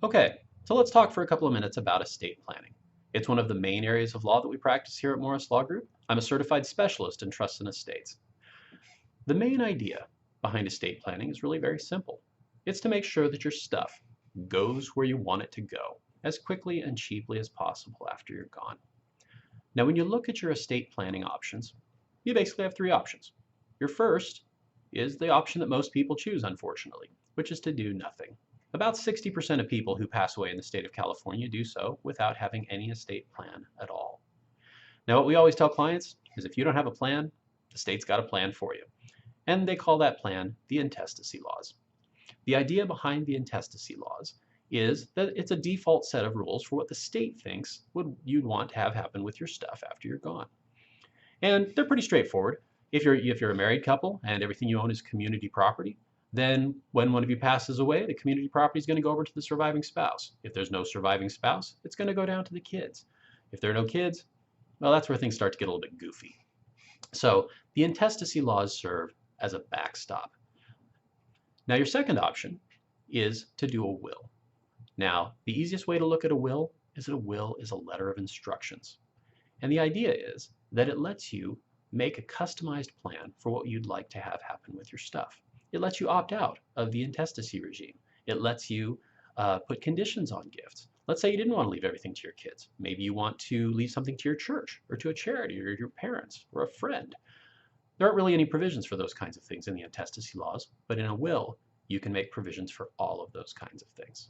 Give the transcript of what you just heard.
Okay, so let's talk for a couple of minutes about estate planning. It's one of the main areas of law that we practice here at Morris Law Group. I'm a certified specialist in trusts and estates. The main idea behind estate planning is really very simple. It's to make sure that your stuff goes where you want it to go as quickly and cheaply as possible after you're gone. Now, when you look at your estate planning options, you basically have three options. Your first is the option that most people choose, unfortunately, which is to do nothing. About 60% of people who pass away in the state of California do so without having any estate plan at all. Now, what we always tell clients is if you don't have a plan, the state's got a plan for you. And they call that plan the intestacy laws. The idea behind the intestacy laws is that it's a default set of rules for what the state thinks you'd want to have happen with your stuff after you're gone. And they're pretty straightforward. If you're a married couple and everything you own is community property, then when one of you passes away, the community property is going to go over to the surviving spouse. If there's no surviving spouse, it's going to go down to the kids. If there are no kids, well, that's where things start to get a little bit goofy. So the intestacy laws serve as a backstop. Now, your second option is to do a will. Now, the easiest way to look at a will is that a will is a letter of instructions. And the idea is that it lets you make a customized plan for what you'd like to have happen with your stuff. It lets you opt out of the intestacy regime. It lets you put conditions on gifts. Let's say you didn't want to leave everything to your kids. Maybe you want to leave something to your church or to a charity or your parents or a friend. There aren't really any provisions for those kinds of things in the intestacy laws, but in a will, you can make provisions for all of those kinds of things.